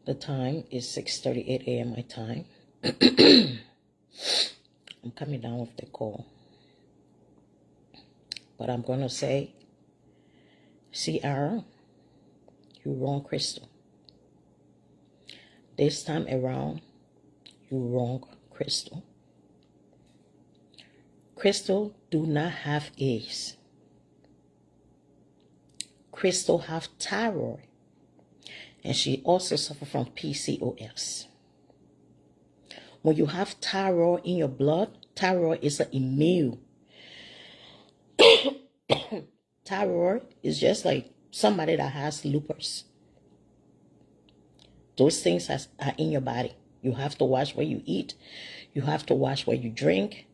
The time is 6:38 a.m. my time. I'm coming down with the call. But I'm going to say, CR, you wrong, Crystal. This time around, you wrong, Crystal. Crystal do not have AIDS. Crystal have thyroid. And she also suffer from PCOS. When you have thyroid in your blood, thyroid is an immune. Thyroid is just like somebody that has lupus. Those things are in your body. You have to watch what you eat. You have to watch what you drink.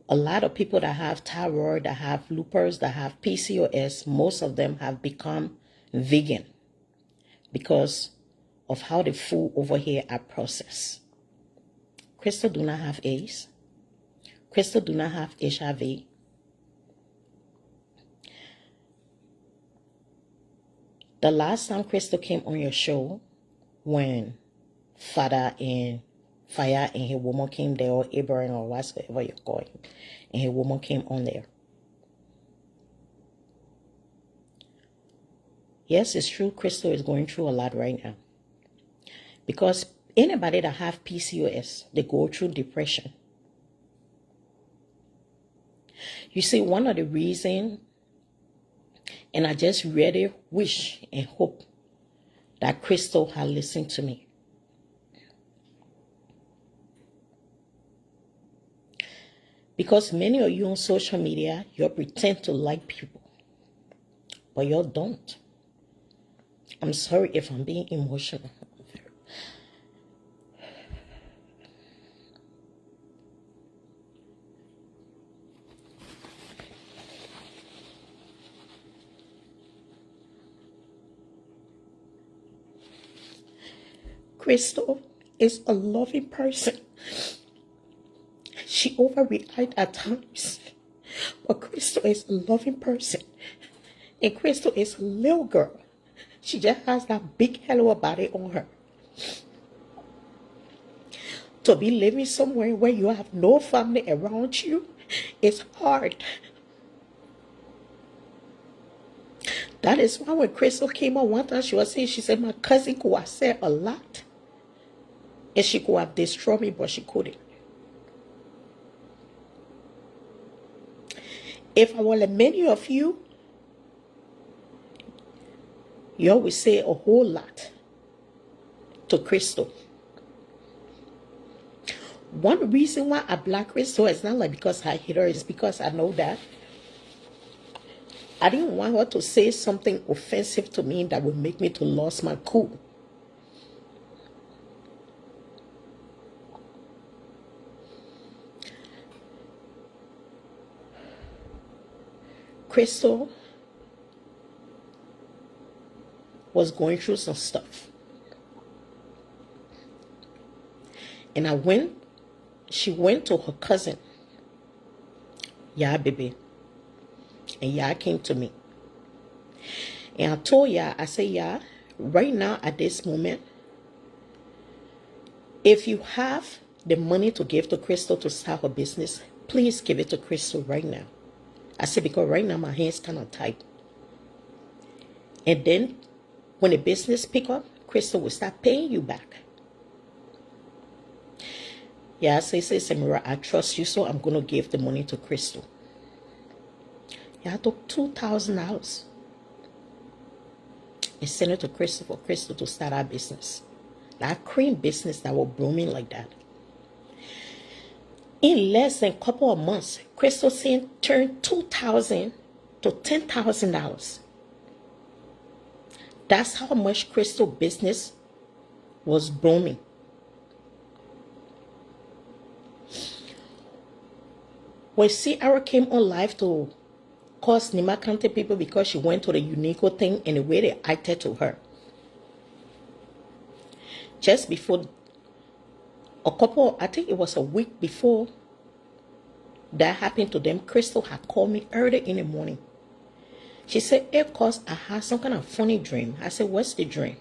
A lot of people that have thyroid, that have lupus, that have PCOS, most of them have become vegan because of how the food over here are processed. Crystal do not have AIDS. Crystal do not have HIV. The last time Crystal came on your show, when Fire and his woman came there, or Abraham, or whatever you call him, and his woman came on there. Yes, it's true, Crystal is going through a lot right now. Because anybody that have PCOS, they go through depression. You see, one of the reasons, and I just really wish and hope that Crystal had listened to me. Because many of you on social media, you pretend to like people, but you don't. I'm sorry if I'm being emotional. Crystal is a loving person. She overreacts at times, but Crystal is a loving person. And Crystal is a little girl. She just has that big hello body on her. To be living somewhere where you have no family around you is hard. That is why when Crystal came on one time, she said, my cousin could have said a lot. And she could have destroyed me, but she couldn't. If I were like many of you, you always say a whole lot to Crystal. One reason why I block Crystal is not like because I hate her, it's because I know that I didn't want her to say something offensive to me that would make me to lose my cool. Crystal was going through some stuff. And she went to her cousin, baby. And came to me. And I told I said, right now at this moment, if you have the money to give to Crystal to start her business, please give it to Crystal right now. I said, because right now my hands kind of tight. And then when the business pick up, Crystal will start paying you back. I say, Samira, I trust you, so I'm going to give the money to Crystal. I took $2,000 and sent it to Crystal for Crystal to start our business. That cream business that was booming like that. In less than a couple of months, Crystal turned $2,000 to $10,000. That's how much Crystal business was booming. When Ciara came on live to cause Nima County people because she went to the Unico thing and the way they acted to her. Just before, I think it was a week before that happened to them, Crystal had called me early in the morning. She said, because I had some kind of funny dream. I said, what's the dream?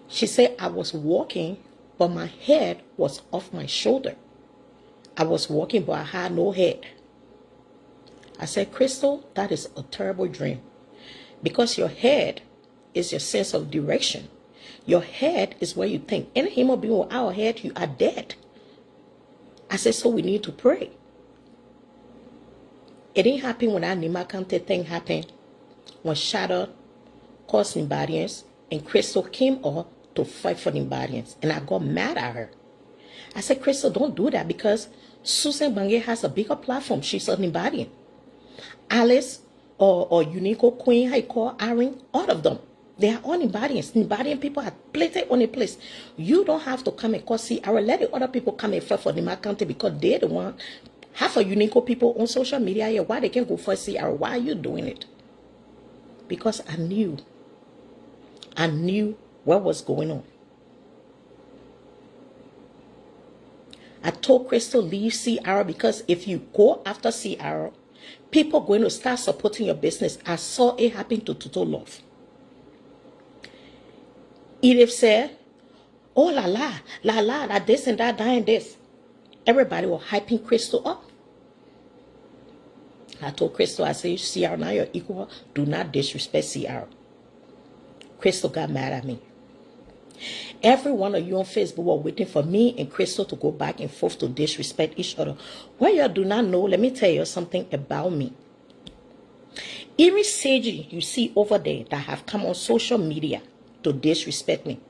She said, I was walking, but my head was off my shoulder. I was walking, but I had no head. I said, Crystal, that is a terrible dream. Because your head is your sense of direction. Your head is where you think. Any human being with our head, you are dead. I said, so we need to pray. It didn't happen when that Nima Kante thing happened. When Shadow caused imbalance and Crystal came up to fight for the imbalance. And I got mad at her. I said, Crystal, don't do that because Susan Bange has a bigger platform. She's an imbalance. Alice or Unico Queen, how you call Irene, all of them. They are all Nibadians. Nibadian people are planted on a place. You don't have to come and call Sierra. Let the other people come and fight for Nima County because they're the one. Half of Unico people on social media here, why they can't go for Sierra? Why are you doing it? Because I knew what was going on. I told Crystal, leave Sierra because if you go after Sierra, people are going to start supporting your business. I saw it happen to Total Love. Edith said, oh la, this and that and this. Everybody was hyping Crystal up. I told Crystal, I said, Sierra, now you're equal. Do not disrespect Sierra. Crystal got mad at me. Every one of you on Facebook were waiting for me and Crystal to go back and forth to disrespect each other. What you do not know, let me tell you something about me. Every sage you see over there that have come on social media to disrespect me,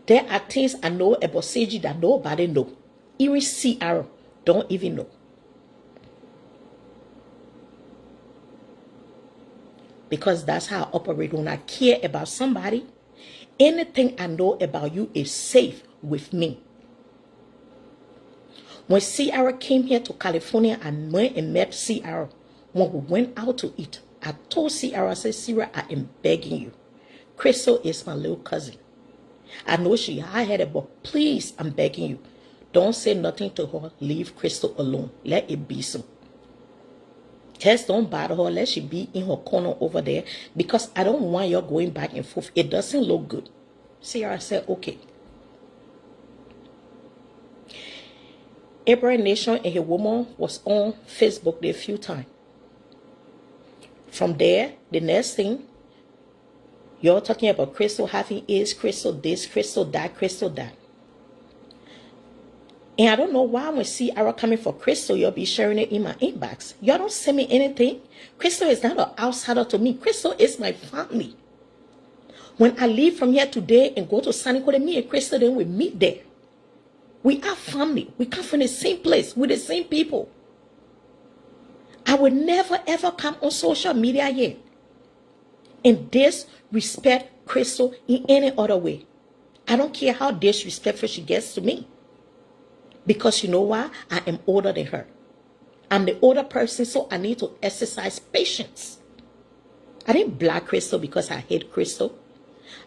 there are things I know about Sage that nobody know. Even CR don't even know. Because that's how I operate. When I care about somebody, anything I know about you is safe with me. When Sierra came here to California, I went and met Sierra. When we went out to eat, I told Sierra, I said, Sierra, I am begging you. Crystal is my little cousin. I know she high-headed, but please, I'm begging you. Don't say nothing to her. Leave Crystal alone. Let it be so. Just don't bother her. Let she be in her corner over there because I don't want you going back and forth. It doesn't look good. Sierra said, okay. Abraham Nation and her woman was on Facebook there a few times. From there, the next thing, you're talking about Crystal having AIDS, Crystal this, Crystal that. And I don't know why when Sierra coming for Crystal, you'll be sharing it in my inbox. Y'all don't send me anything. Crystal is not an outsider to me. Crystal is my family. When I leave from here today and go to San Nicolas, me and Crystal, then we meet there. We are family. We come from the same place with the same people. I will never ever come on social media here and disrespect Crystal in any other way. I don't care how disrespectful she gets to me. Because you know why? I am older than her. I'm the older person, so I need to exercise patience. I didn't block Crystal because I hate Crystal.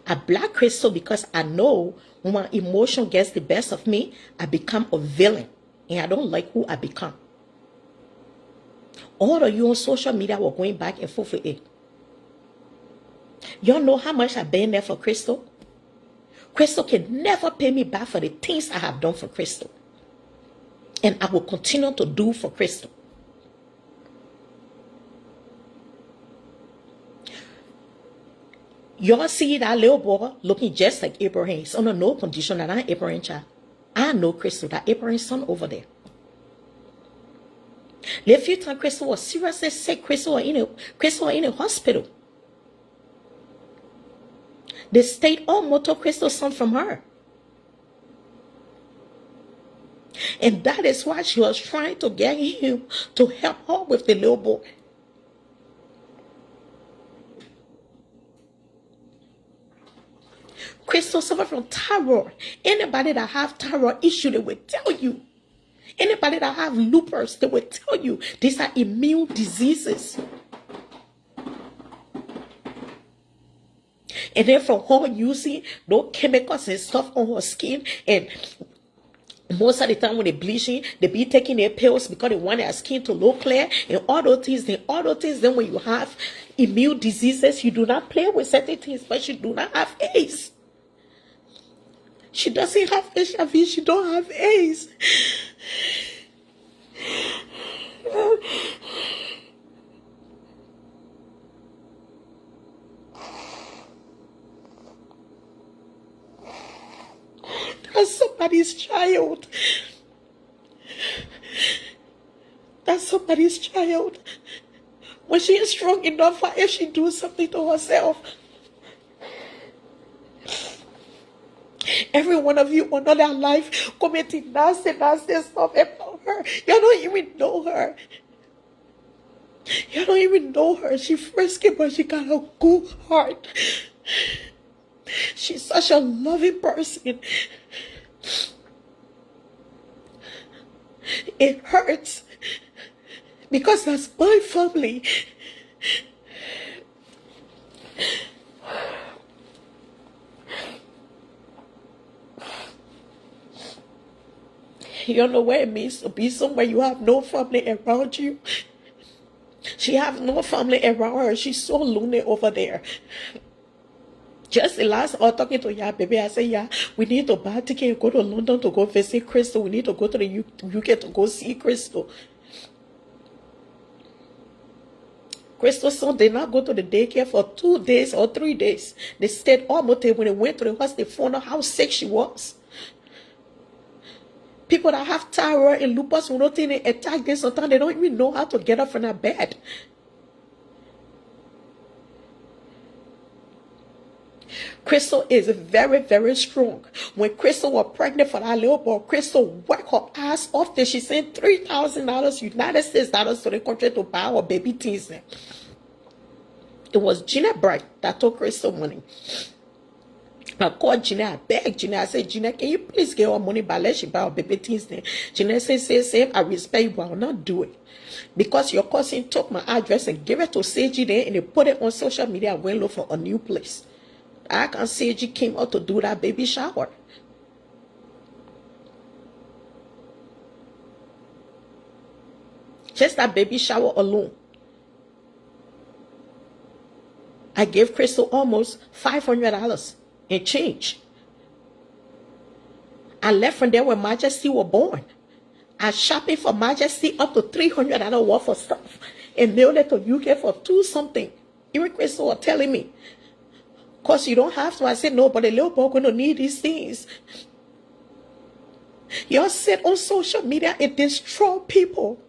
I block Crystal because I know when my emotion gets the best of me, I become a villain. And I don't like who I become. All of you on social media were going back and forth with it. Y'all know how much I've been there for Crystal? Crystal can never pay me back for the things I have done for Crystal. And I will continue to do for Crystal. Y'all see that little boy looking just like Abraham. It's under no condition that I'm Abraham's child. I know Crystal, that Abraham's son over there. The few times Crystal was seriously sick, Crystal was in a hospital. The state almost took Crystal's son from her. And that is why she was trying to get him to help her with the little boy. Crystal suffered from thyroid. Anybody that have thyroid issue, they will tell you. Anybody that have lupus, they will tell you. These are immune diseases. And then from her using no chemicals and stuff on her skin, and most of the time when they bleaching, they be taking their pills because they want their skin to look clear and all those things. Then when you have immune diseases, you do not play with certain things, but you do not have AIDS. She doesn't have HIV. She don't have AIDS. That's somebody's child. That's somebody's child. When she is strong enough for if she do something to herself. Every one of you on their life committing nasty stuff about her. You don't even know her. You don't even know her. She frisky, but she got a good heart. She's such a loving person. It hurts because that's my family. You know what it means to be somewhere you have no family around you. She have no family around her. She's so lonely over there. Just the last hour talking to ya, baby, I said, yeah, we need to buy a ticket and go to London to go visit Crystal. We need to go to the UK to go see Crystal. Crystal's son did not go to the daycare for 2 days or 3 days. They stayed almost when they went to the hospital. They found out how sick she was. People that have thyroid and lupus will not think they attack this. Sometimes they don't even know how to get up from their bed. Crystal is very, very strong. When Crystal was pregnant for that little boy, Crystal worked her ass off till she sent $3,000 United States dollars to the country to buy her baby things. It was Gina Bright that took Crystal money. I called Gina, I begged Gina, I said, Gina, can you please get her money back? Let she buy her baby things then. Gina said, I respect you, but I will not do it. Because your cousin took my address and gave it to Seiji there and they put it on social media and went look for a new place. I can say she came out to do that baby shower. Just that baby shower alone. I gave Crystal almost $500 in change. I left from there when Majesty was born. I shopping for Majesty up to $300 worth of stuff and mailed it to UK for $2 something. Even Crystal was telling me, because you don't have to. I said, no, but the little boy going to need these things. Y'all sit on social media and destroy people.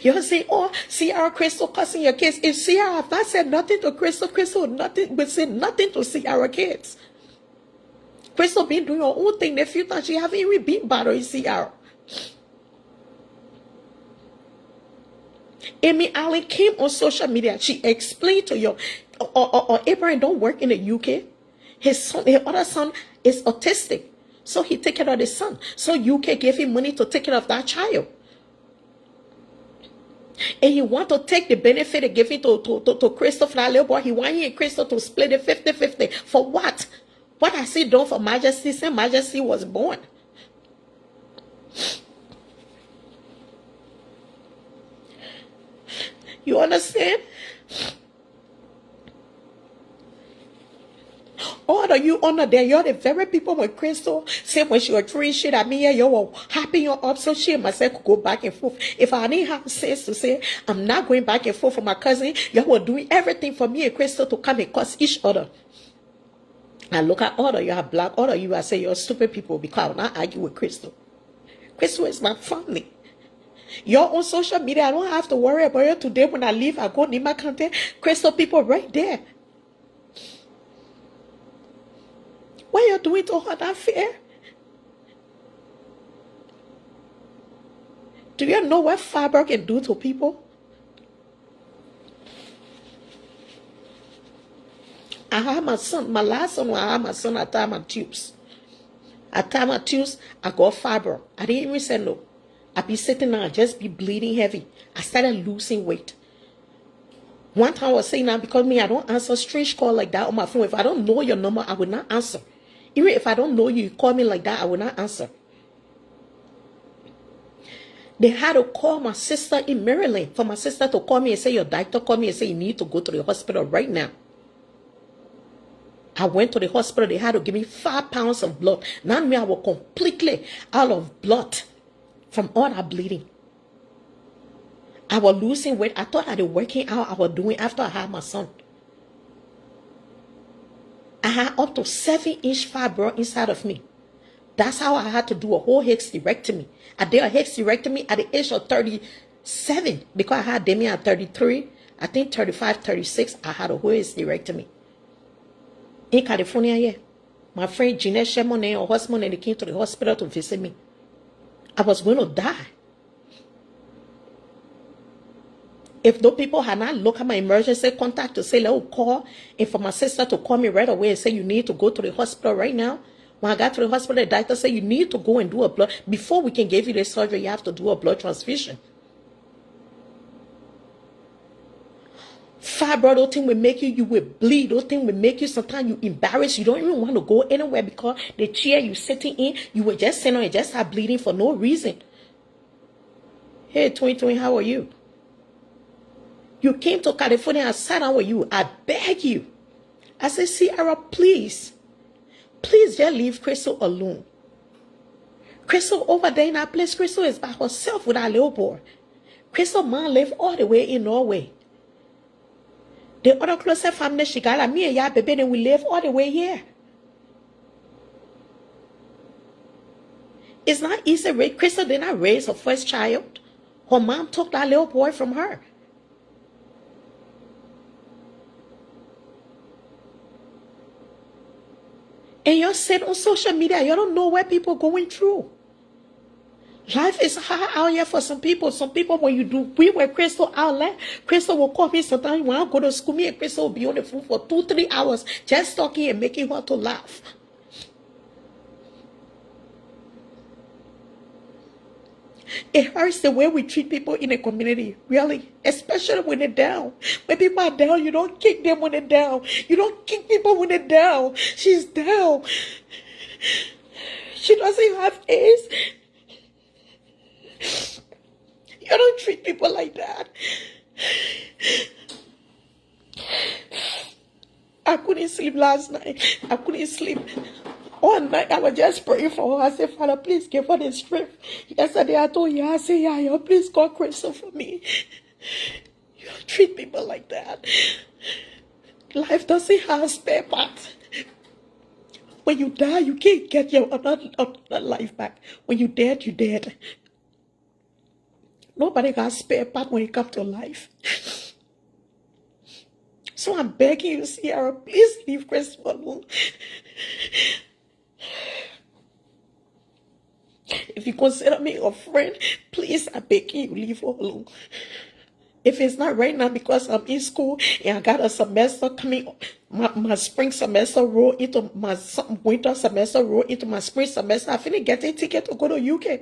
Y'all say, oh, Sierra Crystal cussing your kids. If Sierra have not said nothing to Crystal, Crystal nothing, but say nothing to Sierra kids. Crystal been doing her own thing. The few times she haven't even been bothering Sierra. Amy Allen came on social media. She explained to you, Abraham don't work in the UK. His other son is autistic. So he take care of the son. So UK gave him money to take care of that child. And he want to take the benefit and give it to Christopher, that little boy. He want he and Crystal to split it 50-50. For what? What has he done for Majesty since Majesty was born? You understand? All of you under there, you're the very people when Crystal said when she was doing shit at me, you were happy or up, so she and myself could go back and forth. If I didn't have sense to say, I'm not going back and forth for my cousin, you were doing everything for me and Crystal to come and curse each other. And look at all of you, have black, all of you, I say you're stupid people because I will not argue with Crystal. Crystal is my family. You're on social media, I don't have to worry about you today when I leave, I go need my content. Crystal people right there. What you're doing to her that fair? Do you know what fiber can do to people? I had my son, my last son, I had my son at time and tubes. At time and tubes, I got fiber. I didn't even say no. I be sitting there and just be bleeding heavy. I started losing weight. One time I was saying that because me, I don't answer strange call like that on my phone. If I don't know your number, I will not answer. Even if I don't know you, you call me like that, I will not answer. They had to call my sister in Maryland for my sister to call me and say, your doctor called me and say, you need to go to the hospital right now. I went to the hospital. They had to give me 5 pounds of blood. Now me, I was completely out of blood from all that bleeding. I was losing weight. I thought I was working out I was doing after I had my son. I had up to 7-inch fibroid inside of me. That's how I had to do a whole hysterectomy. I did a hysterectomy at the age of 37 because I had Damien at 33. I think 35, 36, I had a whole hysterectomy. In California, yeah. My friend Jeanette Shemon and her husband, and they came to the hospital to visit me. I was going to die. If those people had not looked at my emergency contact to say, let's call, and for my sister to call me right away and say, you need to go to the hospital right now. When I got to the hospital, the doctor said, you need to go and do a blood. Before we can give you the surgery, you have to do a blood transfusion. Fibroid, those things will make you will bleed. Those things will make you, sometimes you embarrassed. You don't even want to go anywhere because the chair you sitting in, you will just sit on and just start bleeding for no reason. Hey, 2020, how are you? You came to California, I sat down with you. I beg you. I said, Sierra, please just leave Crystal alone. Crystal over there in that place, Crystal is by herself with our little boy. Crystal mom live all the way in Norway. The other closer family, she got me and your baby, and we live all the way here. It's not easy. Crystal did not raise her first child. Her mom took that little boy from her. And you sit on social media, you don't know what people are going through. Life is hard out here for some people. Some people, when you do, we were Crystal outlet. Crystal will call me sometimes when I go to school. Me and Crystal will be on the phone for 2-3 hours, just talking and making her to laugh. It hurts the way we treat people in the community, really, especially when they're down. When people are down, you don't kick them when they're down. You don't kick people when they're down. She's down. She doesn't have AIDS. You don't treat people like that. I couldn't sleep last night. I couldn't sleep. All night, I was just praying for her. I said, Father, please give her the strength. Yesterday, I told you, I said, yeah, please call Crystal for me. You don't treat people like that. Life doesn't have spare parts. When you die, you can't get your another life back. When you're dead, you're dead. Nobody got spare part when it comes to life. So I'm begging you, Sierra, please leave Crystal alone. If you consider me a friend, please, I beg you, leave her alone. If it's not right now because I'm in school and I got a semester coming, my spring semester roll into my winter semester roll into my spring semester, I finna get a ticket to go to UK.